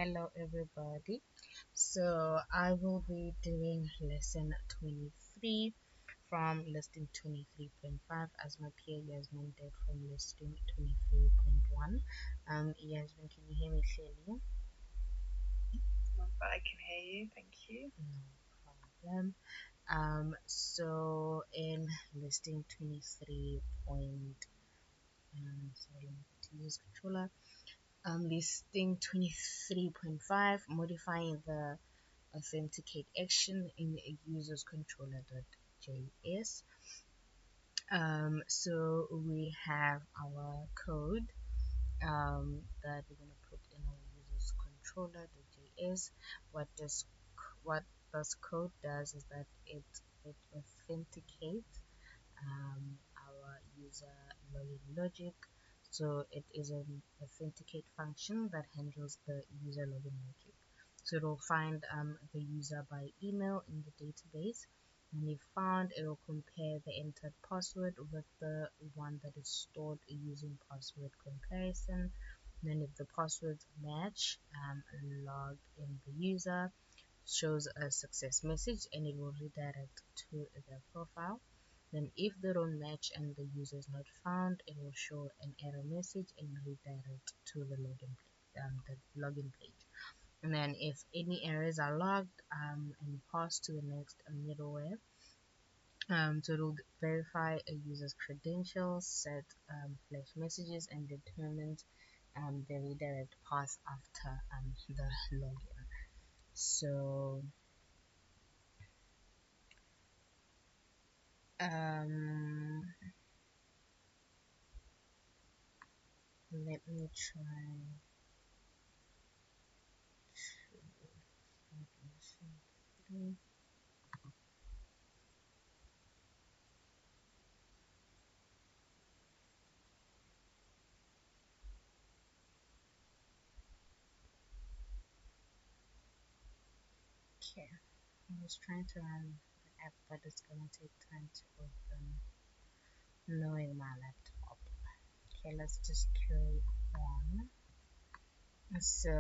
Hello everybody. So I will be doing lesson 23 from lesson 23.5 as my peer Yasmin did from lesson 23.1. Yasmin, can you hear me clearly? But I can hear you, thank you. No problem. So in lesson 23 sorry, let me to use controller. Listing 23.5, modifying the authenticate action in a user's controller.js. So we have our code that we're going to put in our user's controller.js. What this code does is that it authenticates our user login logic. So it is an authenticate function that handles the user login logic. So it will find the user by email in the database. And if found, it will compare the entered password with the one that is stored using password comparison. Then if the passwords match, log in the user, shows a success message, and it will redirect to their profile. Then if they don't match and the user is not found, it will show an error message and redirect to the login page. And then if any errors are logged and passed to the next middleware, so it will verify a user's credentials, set flash messages, and determines the redirect path after the login. So let me try to okay. I was trying to run the app, but it's gonna take time to open knowing my laptop. Okay, let's just carry on. So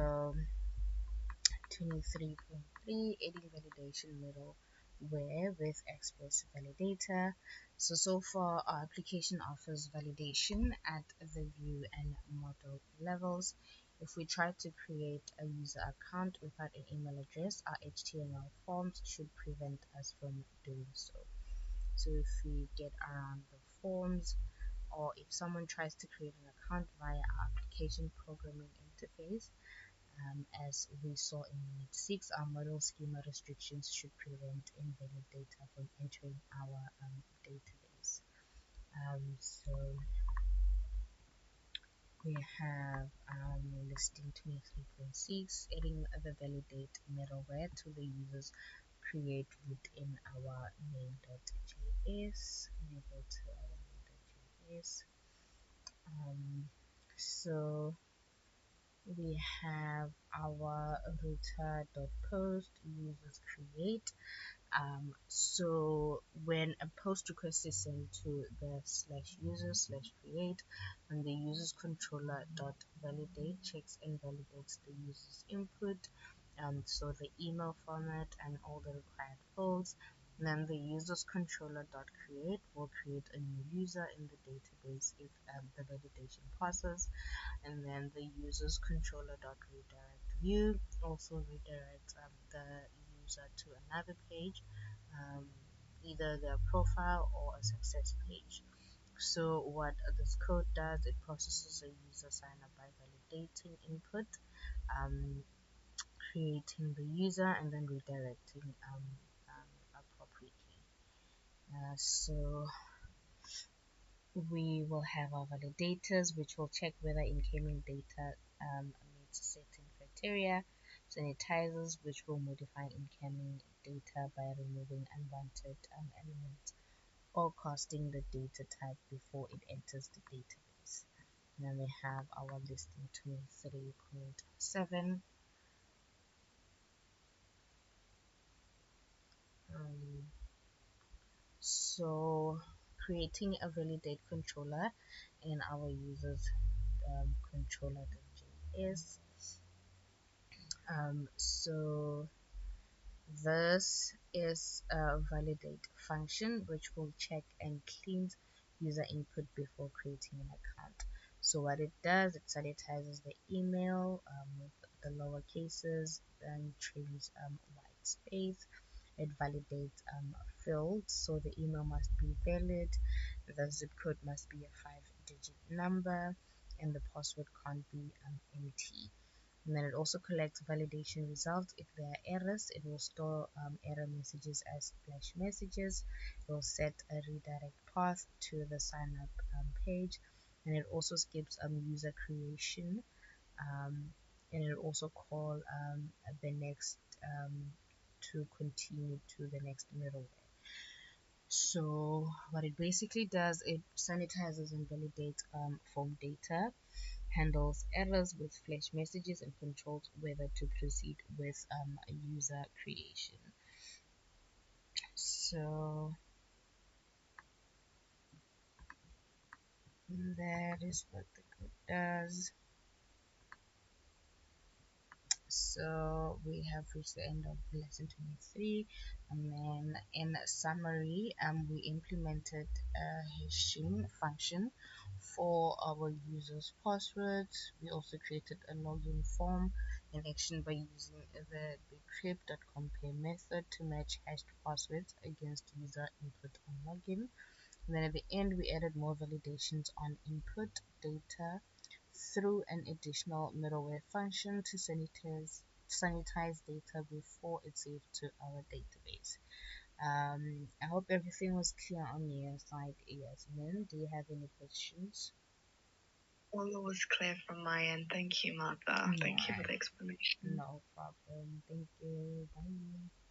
23.3, adding validation middleware with Express Validator. So far our application offers validation at the view and model levels. If we try to create a user account without an email address, our HTML forms should prevent us from doing so. So if we get around the forms, or if someone tries to create an account via our application programming interface, as we saw in Unit 6, our model schema restrictions should prevent invalid data from entering our database. So we have listing 23.6, adding the validate middleware to the user's create root in our main.js. Let me go to our main.js. So we have our router.post users create. So when a post request is sent to the /user/create, and the users controller.validate checks and validates the user's input, so the email format and all the required fields. And then the users controller.create will create a new user in the database if the validation passes. And then the users controller.redirect view also redirects the user to another page, either their profile or a success page. So what this code does, it processes a user sign up by validating input, creating the user, and then redirecting appropriately. So we will have our validators, which will check whether incoming data meets certain criteria, sanitizers, which will modify incoming data by removing unwanted elements or casting the data type before it enters the database. And then we have our listing 23.7. So creating a validate controller in our users controller.js. So this is a validate function which will check and cleanse user input before creating an account. So what it does, it sanitizes the email with the lower cases and trims white space. It validates fields, so the email must be valid, the zip code must be a 5-digit number, and the password can't be empty. And then it also collects validation results. If there are errors, it will store error messages as splash messages. It will set a redirect path to the sign up page, and it also skips user creation, um, and it will also call the next to continue to the next middleware. So what it basically does, it sanitizes and validates form data, handles errors with flash messages, and controls whether to proceed with user creation. So that is what the code does. So we have reached the end of lesson 23, and then in summary, we implemented a hashing function for our users' passwords. We also created a login form in action by using the decrypt.compare method to match hashed passwords against user input on login. And then at the end, we added more validations on input data through an additional middleware function to sanitize data before it's saved to our database. I hope everything was clear on your side, Yasmin. Do you have any questions? All was clear from my end. Thank you, Martha. Thank you for the explanation. No problem. Thank you. Bye.